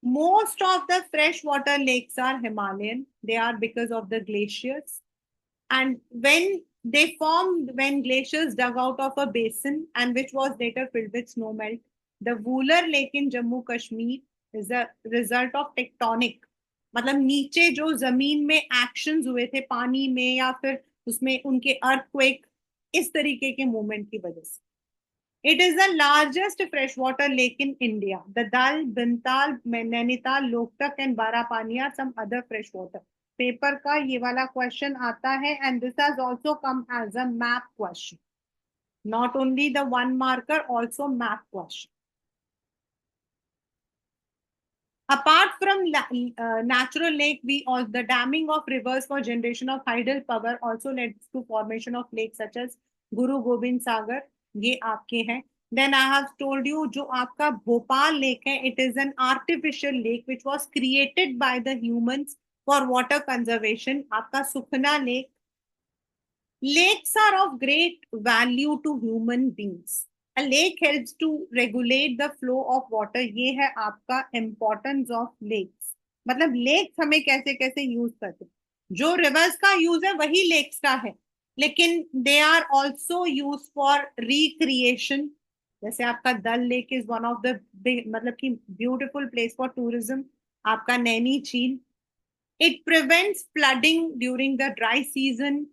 Most of the freshwater lakes are Himalayan. They are because of the glaciers. And when they formed, when glaciers dug out of a basin and which was later filled with snow melt, the Vular Lake in Jammu Kashmir is a result of tectonic. मतलब नीचे जो जमीन में actions हुए थे पानी में या फिर उसमें उनके अर्थक्वेक, इस तरीके के मूवमेंट की वजह से. It is the largest freshwater lake in India. The Dal, Bintal, Nainital, Loktak and Barapani are some other freshwater. Paper का ये वाला क्वेश्चन आता है, and this has also come as a map question, not only the 1 marker, also map question. Apart from natural lake, we or the damming of rivers for generation of tidal power also leads to formation of lakes such as Guru Gobind Sagar. ये आपके हैं. Then I have told you जो आपका Bhopal lake है, it is an artificial lake which was created by the humans for water conservation. आपका सुखना lake. Lakes are of great value to human beings. A lake helps to regulate the flow of water. ये है आपका importance of lakes. मतलब lakes हमें कैसे कैसे use करते हैं. जो rivers का यूज है वही lakes का है, लेकिन they are also used for recreation. जैसे आपका दल lake is one of the big, मतलब कि beautiful place for tourism. आपका नैनी झील. It prevents flooding during the dry season.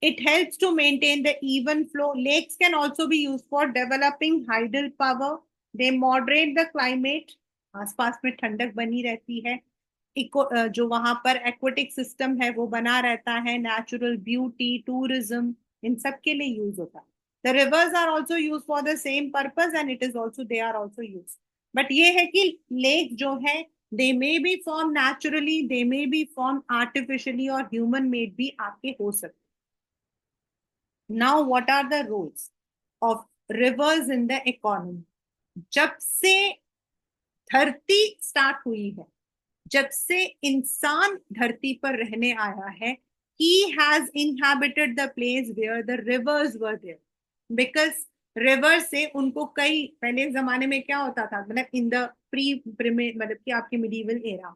It helps to maintain the even flow. Lakes can also be used for developing hydel power. They moderate the climate. आसपास में ठंडक बनी रहती है. जो वहां पर एक्वेटिक सिस्टम है वो बना रहता है. नेचुरल ब्यूटी, टूरिज्म, इन सब के लिए यूज होता है. The rivers are also used for the same purpose and it is also they are also used. But ये है कि लेक जो है they may be formed naturally, they may be formed artificially और human made भी आपके हो सकते. Now, what are the roles of rivers in the economy? जब से धरती स्टार्ट हुई है, जब से इंसान धरती पर रहने आया है, he has inhabited the place where the rivers were there. Because river से उनको कई पहले जमाने में क्या होता था, मतलब इन द मतलब कि आपके मिडीवल एरा,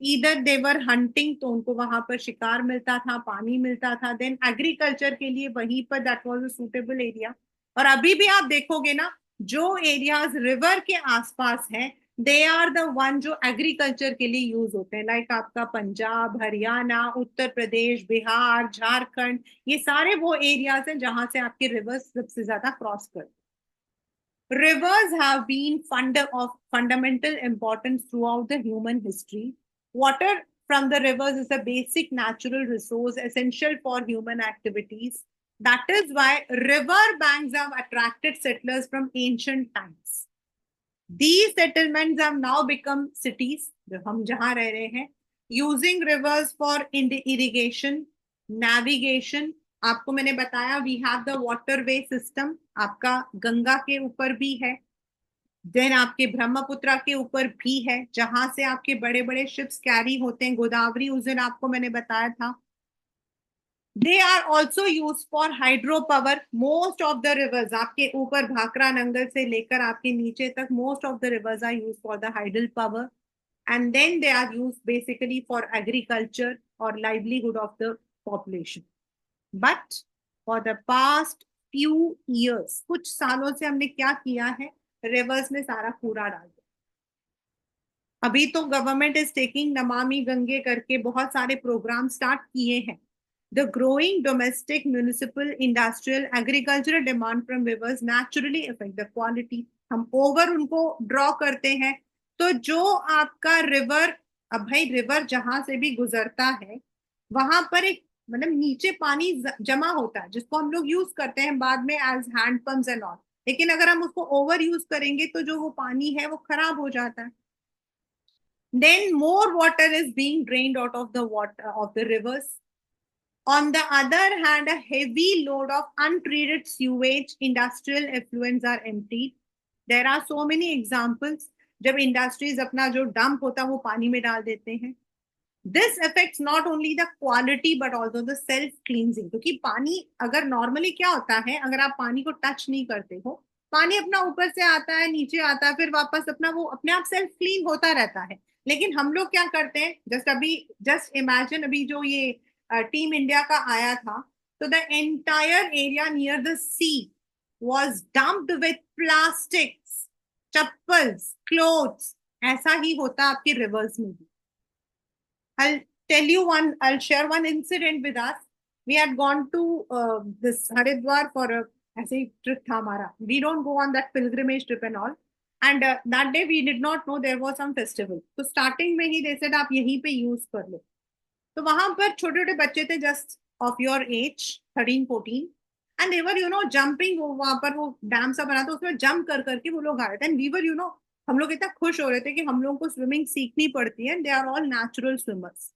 इधर देवर हंटिंग, तो उनको वहां पर शिकार मिलता था, पानी मिलता था. देन एग्रीकल्चर के लिए वहीं पर that was a suitable area. और अभी भी आप देखोगे ना, जो एरियाज रिवर के आसपास हैं दे आर द वन जो एग्रीकल्चर के लिए यूज होते हैं. लाइक आपका पंजाब, हरियाणा, उत्तर प्रदेश, बिहार, झारखंड, ये सारे वो एरियाज हैं जहां से आपके रिवर्स सबसे ज्यादा क्रॉस करते. Rivers have been of fundamental importance throughout the human history. Water from the rivers is a basic natural resource essential for human activities. That is why river banks have attracted settlers from ancient times. These settlements have now become cities, जो हम जहां रह रहे हैं, using rivers for irrigation, navigation. आपको मैंने बताया we have the waterway system. आपका गंगा के ऊपर भी है, देन आपके ब्रह्मपुत्र के ऊपर भी है, जहां से आपके बड़े बड़े शिप्स कैरी होते हैं. गोदावरी उस दिन आपको मैंने बताया था. They are also used for hydro power. Most of the rivers, आपके ऊपर भाखड़ा नंगल से लेकर आपके नीचे तक, most of the rivers are used for the hydel power. And then they are used basically for agriculture or livelihood of the population. But for the past few years, कुछ सालों से हमने क्या किया है, रिवर्स में सारा कूड़ा डाल दिया. अभी तो government is taking Namami Gange करके बहुत सारे प्रोग्राम स्टार्ट किए हैं. The growing domestic, municipal, industrial, agricultural demand from rivers naturally affect the quality. हम ओवर उनको ड्रॉ करते हैं, तो जो आपका रिवर, अब भाई रिवर जहां से भी गुजरता है वहां पर एक मतलब नीचे पानी जमा होता है जिसको हम लोग यूज करते हैं बाद में as hand pumps and all. लेकिन अगर हम उसको ओवर यूज करेंगे तो जो वो पानी है वो खराब हो जाता है. Then more water is being drained out of the water of the rivers. On the other hand, a heavy load of untreated sewage, industrial effluents are emptied. There are so many examples. जब industries अपना जो dump होता है वो पानी में डाल देते हैं. This affects not only the quality but also the self cleansing. क्योंकि पानी अगर नॉर्मली क्या होता है, अगर आप पानी को टच नहीं करते हो, पानी अपना ऊपर से आता है, नीचे आता है, फिर वापस अपना वो अपने आप सेल्फ क्लीन होता रहता है. लेकिन हम लोग क्या करते हैं, जस्ट इमेजिन अभी जो ये टीम इंडिया का आया था, तो the entire area near the she was dumped with plastics, chappals, clothes. ऐसा ही होता आपके रिवर्स में भी. I'll share one incident with us. We had gone to this Haridwar for a ऐसे trip था हमारा. We don't go on that pilgrimage trip and all. And that day we did not know there was some festival. So starting में ही they said आप यहीं पे use कर लो. तो वहां पर छोटे छोटे बच्चे थे just of your age 13-14 and they were jumping, वो वहां पर वो डैम सा बना था उसमें जंप कर करके वो लोग आ रहे थे एंड वी वर हम लोग इतना खुश हो रहे थे कि हम लोगों को स्विमिंग सीखनी पड़ती है, they are all natural swimmers.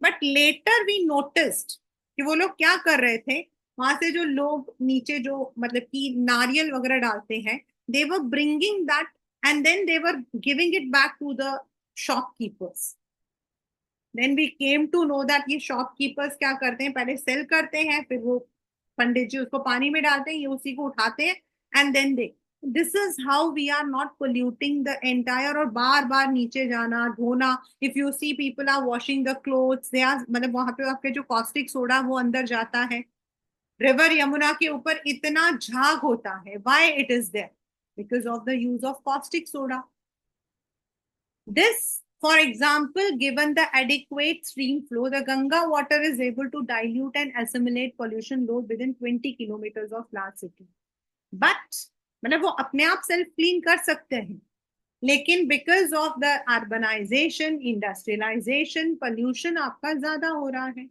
But later we noticed कि वो लोग क्या कर रहे थे, वहां से जो लोग नीचे जो मतलब कि नारियल वगैरह डालते हैं, they were bringing that and then they were giving it back to the shopkeepers. Then we came to know that ये शॉपकीपर्स क्या करते हैं, पहले सेल करते हैं, फिर वो पंडित जी उसको पानी में डालते हैं, ये उसी को उठाते हैं and then they, this is how we are not polluting the entire. और बार बार नीचे जाना धोना, if you see people are washing the clothes, they are मतलब वहां पे आपके जो कॉस्टिक सोडा वो अंदर जाता है। रिवर यमुना के ऊपर इतना झाग होता है, why it is there? Because of the use of caustic soda. This, for example, given the adequate stream flow, the Ganga water is able to dilute and assimilate pollution load within 20 kilometers of large city. But मतलब वो अपने आप self clean कर सकते हैं, लेकिन because of the urbanisation, industrialisation, pollution आपका ज्यादा हो रहा है।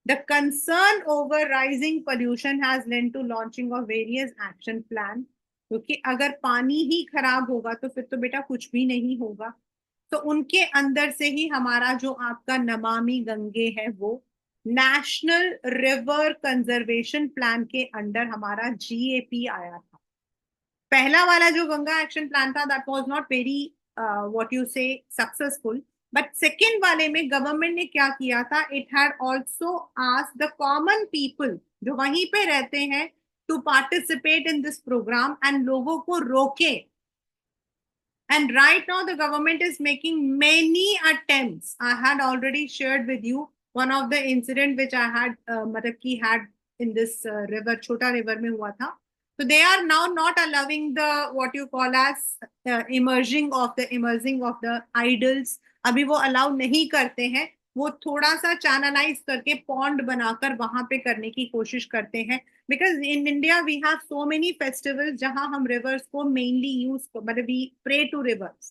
The concern over rising pollution has led to launching of various action plan, क्योंकि अगर पानी ही खराब होगा तो फिर तो बेटा कुछ भी नहीं होगा। तो उनके अंदर से ही हमारा जो आपका नमामि गंगे है, वो नेशनल रिवर कंजर्वेशन प्लान के अंडर हमारा GAP आया था। पहला वाला जो गंगा एक्शन प्लान था that was not very what you say successful, but second वाले में गवर्नमेंट ने क्या किया था, it had also asked the common people जो वहीं पे रहते हैं to participate in this programme and लोगों को रोके। And right now, the government is making many attempts. I had already shared with you one of the incident which I had, मतलब कि had in this river, छोटा river में हुआ था. So they are now not allowing the what you call as emerging of the idols. अभी वो allow नहीं करते हैं, वो थोड़ा सा चैनलाइज करके पॉन्ड बनाकर वहां पे करने की कोशिश करते हैं। Because in India we have so many festivals जहां हम रिवर्स को मेनली यूज मतलब वी प्रे टू रिवर्स।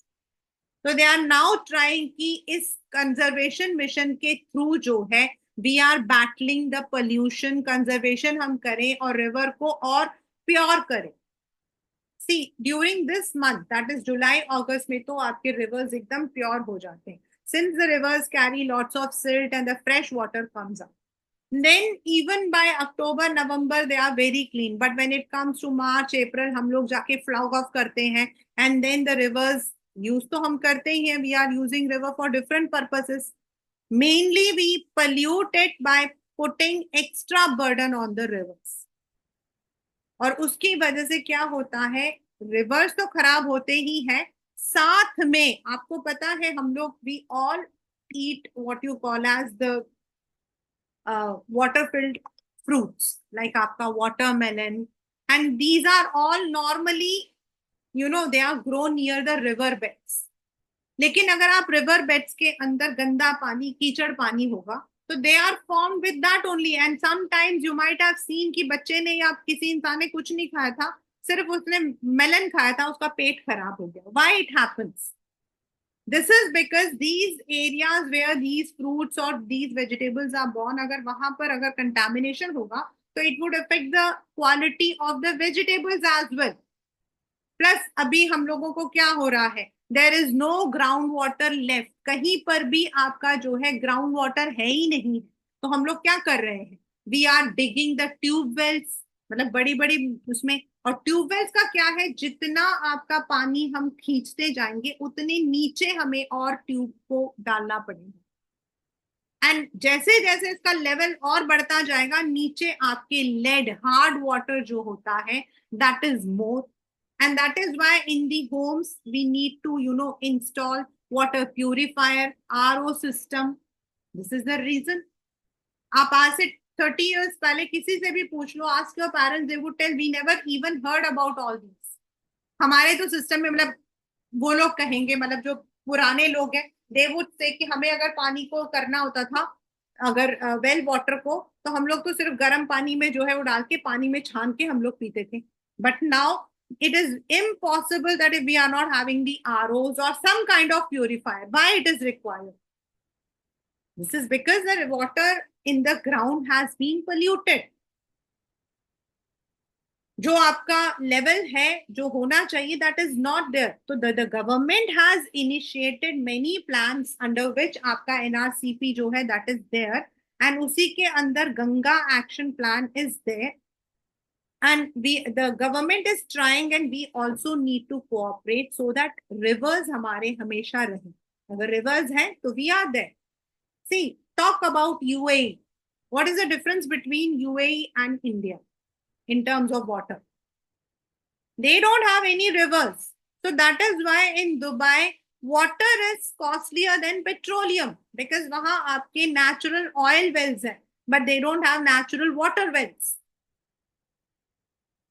तो दे आर नाउ ट्राइंग कि इस कंजर्वेशन मिशन के थ्रू जो है we are battling the pollution, conservation हम करें और रिवर को और प्योर करें। See during this month that is जुलाई अगस्त में तो आपके रिवर्स एकदम प्योर हो जाते हैं, since the rivers carry lots of silt and the fresh water comes up. Then even by October, November, they are very clean. But when it comes to March, April, हम लोग जाके flag off करते हैं and then the rivers use तो हम करते ही हैं, we are using river for different purposes. Mainly we pollute it by putting extra burden on the rivers. और उसकी वजह से क्या होता है, रिवर्स तो खराब होते ही हैं, साथ में आपको पता है हम लोग we all eat what you call as the water filled fruits like आपका watermelon, and these are all normally they are grown near the river beds. लेकिन अगर आप रिवर बेड्स के अंदर गंदा पानी, कीचड़ पानी होगा तो they are form with that only, and sometimes you might have seen कि बच्चे ने या किसी इंसान ने कुछ नहीं खाया था, सिर्फ उसने मेलन खाया था, उसका पेट खराब हो गया। Why it happens? This is because these areas where these fruits or these vegetables are born, अगर वहां पर अगर contamination होगा तो it would affect the quality of the vegetables as well. Plus अभी हम लोगों को क्या हो रहा है, there is no ground water left, कहीं पर भी आपका जो है ground water है ही नहीं। तो हम लोग क्या कर रहे हैं, we are digging the tube wells, मतलब बड़ी बड़ी उसमें, और ट्यूबवेल्स का क्या है, जितना आपका पानी हम खींचते जाएंगे उतने नीचे हमें और ट्यूब को डालना पड़ेगा, एंड जैसे जैसे इसका लेवल और बढ़ता जाएगा नीचे आपके लेड हार्ड वाटर जो होता है that is more, and that is why in the homes we need to install water purifier, RO system. This is the reason. आप आज से 30 years पहले किसी से भी पूछ लो, ask your parents, they would tell we never even heard about all these. हमारे तो सिस्टम में मतलब वो लोग कहेंगे, मतलब जो पुराने लोग हैं, they would say कि हमें अगर पानी को करना होता था, अगर वेल वाटर को, तो हम लोग तो सिर्फ गर्म पानी में जो है वो डाल के पानी में छान के हम लोग पीते थे। But now it is impossible that if we are not having the ROs or some kind of purifier, why it is required? This is because the water in the ground has been polluted. जो आपका level है जो होना चाहिए that is not there. So the government has initiated many plans under which आपका NRCP जो है that is there, and उसी के अंदर Ganga action plan is there, and the government is trying and we also need to cooperate so that rivers हमारे हमेशा रहें. अगर rivers हैं तो we are there. See, talk about UAE. What is the difference between UAE and India in terms of water? They don't have any rivers. So that is why in Dubai, water is costlier than petroleum, because वहाँ आपके natural oil wells हैं, but they don't have natural water wells.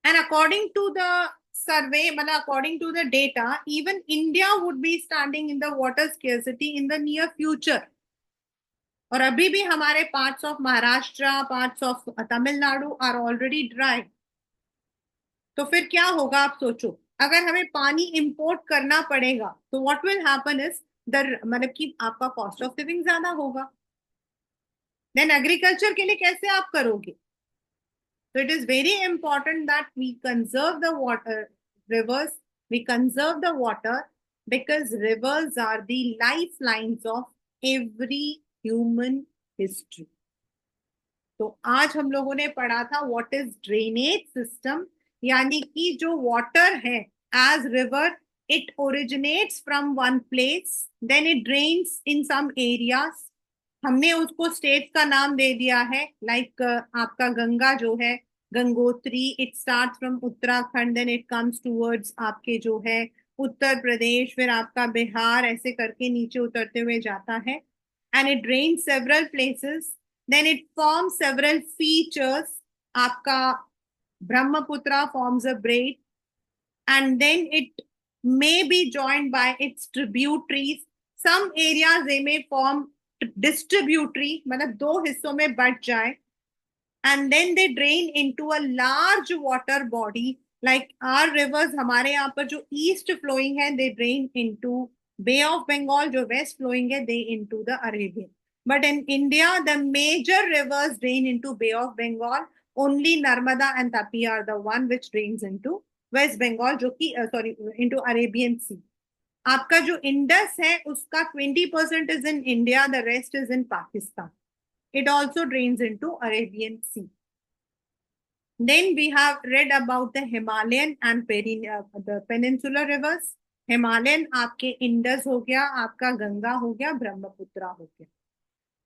And according to the survey, according to the data, even India would be standing in the water scarcity in the near future. और अभी भी हमारे parts of Maharashtra, parts of Tamil Nadu are already dry. तो फिर क्या होगा आप सोचो, अगर हमें पानी इंपोर्ट करना पड़ेगा तो व्हाट विल हैपन इज मतलब कि आपका कॉस्ट ऑफ लिविंग ज्यादा होगा. देन एग्रीकल्चर के लिए कैसे आप करोगे? So it is very important that we conserve the water, rivers, we conserve the water, because rivers are the lifelines of every human history. तो आज हम लोगों ने पढ़ा था what is drainage system, यानी कि जो water है as river, it originates from one place, then it drains in some areas. हमने उसको स्टेट का नाम दे दिया है, लाइक आपका गंगा जो है Gangotri, it start from Uttarakhand, then it comes towards आपके जो है उत्तर प्रदेश, फिर आपका बिहार, ऐसे करके नीचे उतरते हुए जाता है, and it drain several places, then it form several features. आपका Brahmaputra forms a braid, and then it may be joined by its tributaries. Some areas they may form distributary, मतलब दो हिस्सों में बट जाए, and then they drain into a large water body like our rivers. हमारे यहाँ पर जो east flowing है they drain into Bay of Bengal, जो west flowing है they into the Arabian. But in India the major rivers drain into Bay of Bengal. Only Narmada and Tapi are the one which drains into West Bengal, जो कि into Arabian Sea. आपका जो Indus है उसका 20% is in India, the rest is in Pakistan. It also drains into Arabian Sea. Then we have read about the Himalayan and the peninsular rivers. Himalayan आपके Indus हो गया, आपका गंगा हो गया, ब्रह्मपुत्र हो गया.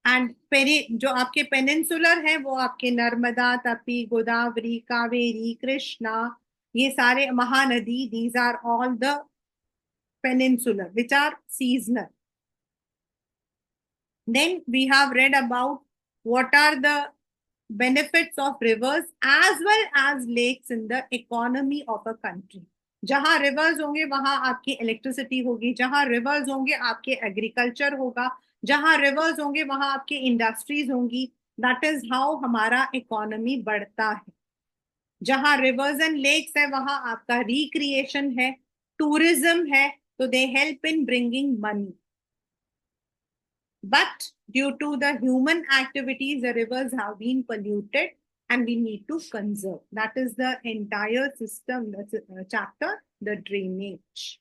एंड जो आपके पेनिनसुलर है वो आपके नर्मदा, तपी, गोदावरी, कावेरी, कृष्णा, ये सारे Mahanadi, these are all the peninsular which are seasonal. Then we have read about what are the benefits of rivers as well as lakes in the economy of a country. जहां reverse होंगे वहां आपकी electricity होगी, जहां reverse होंगे आपके agriculture होगा, जहां रिवर्स होंगे वहां आपकी इंडस्ट्रीज होंगी. दैट इज हाउ हमारा इकोनॉमी बढ़ता है. जहां रिवर्स एंड लेक्स है वहां आपका रिक्रिएशन है, टूरिज्म है, तो they help in bringing money. But due to the human activities, the rivers have been polluted and we need to conserve. That is the entire system, that's chapter, the drainage.